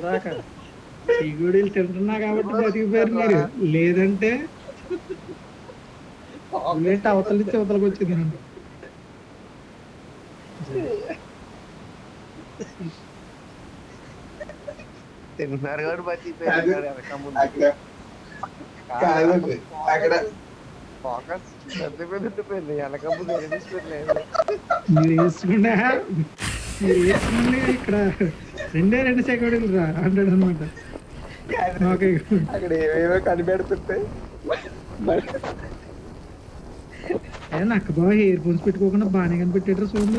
దాకా చీగుడీలు తింటున్నా కాబట్టి బతికిపోయారు మీరు, లేదంటే బుల్లెట్ అవతల నుంచి అవతలకి వచ్చింది నన్ను. తింటున్నారు కాబట్టి బతికిపోయారు వెనక ముందు. అక్కడ ఫోకస్ పెద్ద మీద ఉండిపోయింది, వెనక ముందు ఎనిమిస్ లేదు. మీరు వేసుకున్నా ఇక్కడ 2 సెకండ్లు రా అంటాడు అనమాట. అక్కడ ఏమేమో కనిపెడుతుంటే నాకు బాగా ఇయర్ ఫోన్స్ పెట్టుకోకుండా బాగానే కనిపెట్టాడు సౌండ్.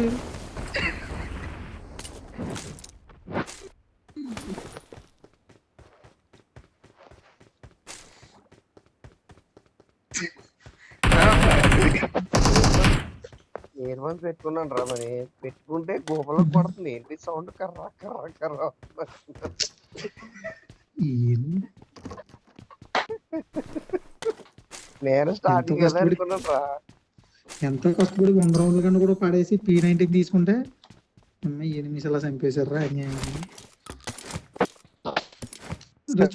ఇయర్ ఫోన్స్ పెట్టుకున్నాను రా, మరి పెట్టుకుంటే గోపలో పడుతుంది. ఏంటి సౌండ్ కర్ర కర్ర కర్ర. నేను స్టార్టింగ్ అనుకున్నాను రా. ఎంతో కష్టపడి 100 రౌండ్ల కన్నా కూడా పడేసి P90 తీసుకుంటే 8 నిమిషాలు చంపేశారు రా.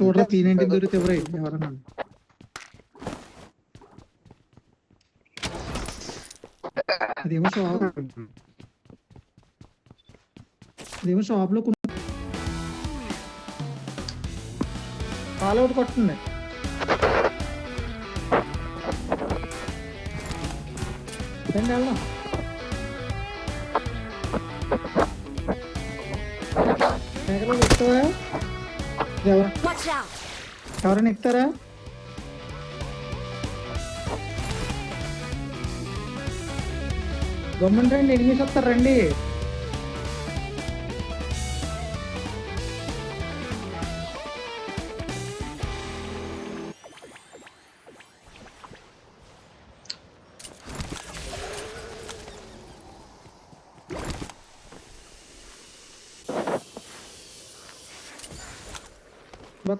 చూడరా P90 దొరికితే ఎవరన్నా అదేమో షాప్ లో ఫాలో అవుట్ కొట్టుంది. వెళ్దాం ఎవరైనా ఎక్కుతారా? గవర్నమెంట్ రండి, ఎనిమిది వస్తారు రండి.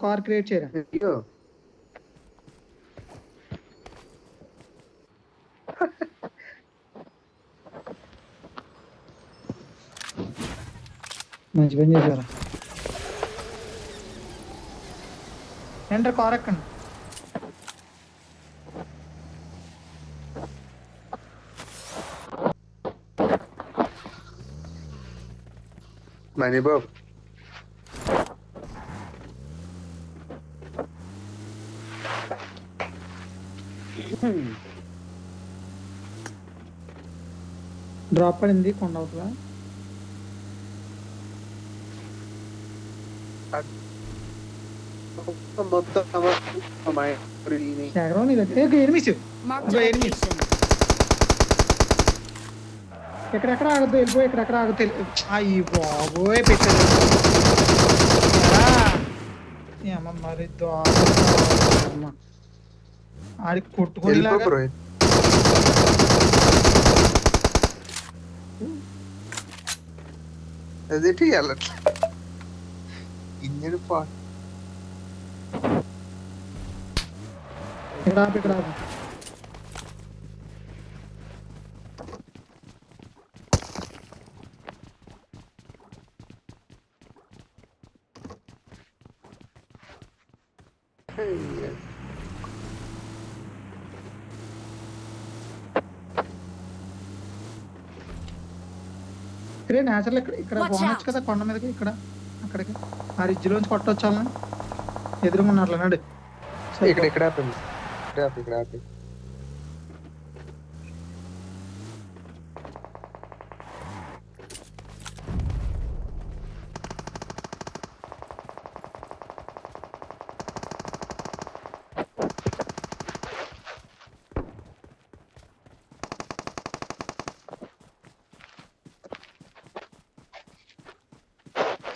కార్ క్రియేట్ చేయరా? మంచి పని చేశారా. ఎంటర్ కార్ ఎక్కండి. మణిబాబు డ్రాప్ పడింది కొండ అవతల. ఎక్కడెక్కడ ఆగద్దు, వెళ్ళిపో. ఎక్కడెక్కడ ఆగద్దు. అయ్యి బాబోయ్ పెట్టారు మరి ఆడికి కొట్టుకొని అదేంటి ఇంజన్ పాట్ ఇక్కడ ఇక్కడే నేచురల్. ఇక్కడ పోనొచ్చు కదా కొండ మీదకి. ఇక్కడ అక్కడికి ఆ రిడ్జ్ లోంచి కొట్టొచ్చాలని ఎదురుకున్నారు. నడు ఇక్కడ ఆపండి. ఇక్కడ ఆపి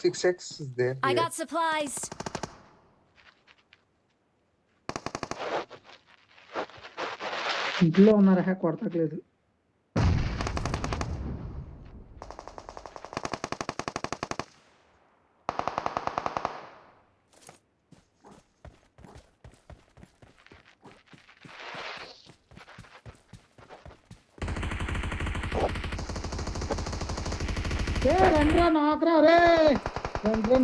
6x is there. I got supplies. ఇంట్లో ఉన్నారా? కొడతలేదు. రండ్రా నాకురా రే. రండ్రా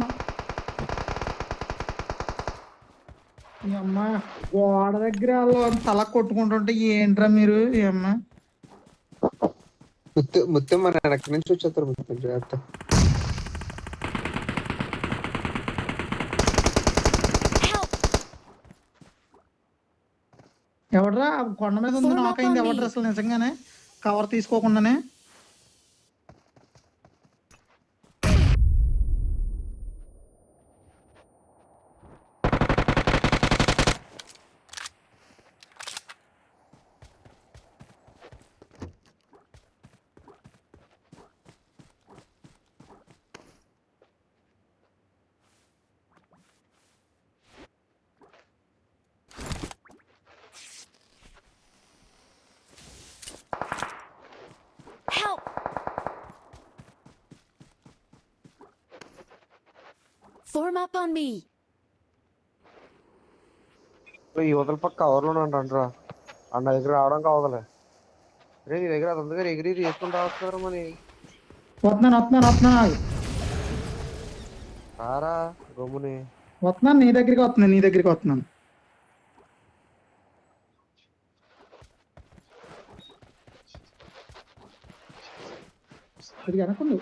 ఈ అమ్మ గోడ దగ్గర వాళ్ళు తల కొట్టుకుంటుంటే ఏంట్రా మీరు ఈ అమ్మ ముత్యం మన వెనక నుంచి వచ్చేస్తారు ముత్యం జాగ్రత్త. Help! ఎవడ్రా ఆ కొండ మీద ఉంది Form up నాకైంది on me. ఎవడ్రా అసలు నిజంగానే cover తీసుకోకుండానే Help! Form up on me. ఈ వదల పక్క కవర్లో అంటారా అన్న దగ్గర రావడం కావదలే. రే నీ దగ్గర అది ఉంది కదా ఎగిరి తీసుకుని రావచ్చు కదా మరి. వస్తున్నాను రారా రొమ్ముని. వస్తున్నాను నీ దగ్గరికి వస్తున్నాను అది అనుకుండు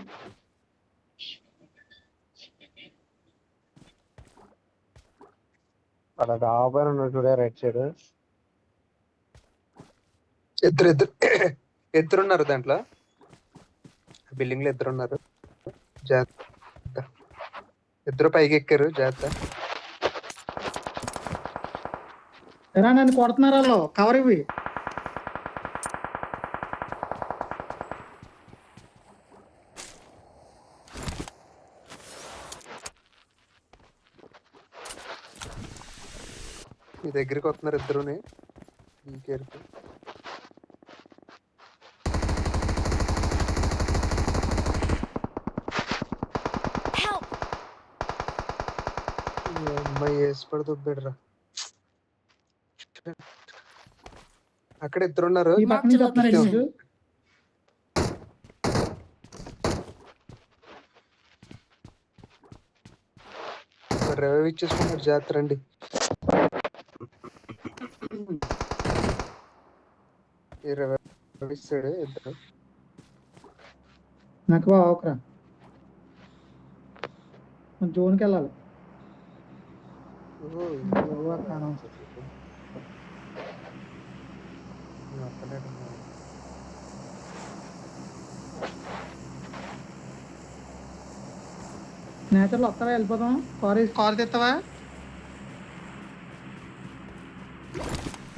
అక్కడ డాబా చూడే రైట్ సైడ్. ఇద్దరున్నారు దాంట్లో, బిల్డింగ్ లో ఇద్దరున్నారు. జాగ్రత్త, ఇద్దరు పైకి ఎక్కారు. జాగ్రత్త. ఎరా నన్ను కొడుతున్నారు వాళ్ళు కవర్ ఇవి మీ దగ్గరికి వస్తున్నారు ఇద్దరుని. కేర్ఫుల్. Help! అమ్మాయి వేసి పడుతూ బిడ్డరా. అక్కడ ఇద్దరున్నారు. ఈ పక్క నుంచి వస్తున్నారు Marked a ఇటు. రివైవ్ ఇచ్చేసుకున్నారు. జాగ్రత్త రండి. ఈ రివైవ్ ఇస్తాడు ఇద్దరు. నాకు ఓకరా జోన్కి వెళ్ళాలి నేచర్లో వస్తావా వెళ్ళిపోదాం కారు తెస్తావా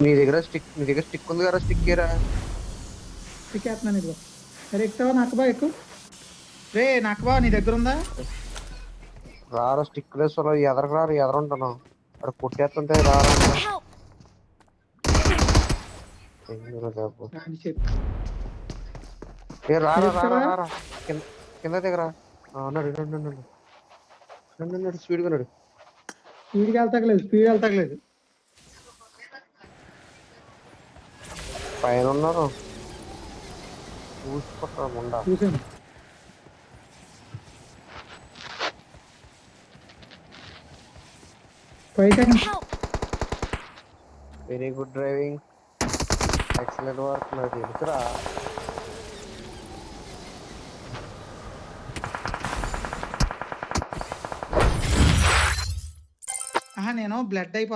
నీ దగ్గర స్టిక్ ఉంది కదా స్టిక్ ఏరా. ఎక్కేస్తున్నాను ఇదిగో సరే ఎక్కుతావా నాకు ఎక్కువ రే నాకు నీ దగ్గర ఉందా రారా స్టిక్ లెస్ ఎదరకు రారు ఎదరుంటాను అక్కడ కొట్టేస్తుంటే రారా. Help! ఏ రారా రారా రారా కింద దగ్గర అన్నాడు స్పీడ్గా ఉన్నాడు. స్పీడ్ వెళ్తలేదు పైన ఉన్నారు చూసుకుంటారు ముండా. చూసాను Help! Very good driving, excellent work. నాకు తెలుసురా. నేను బ్లడ్ అయిపోతాను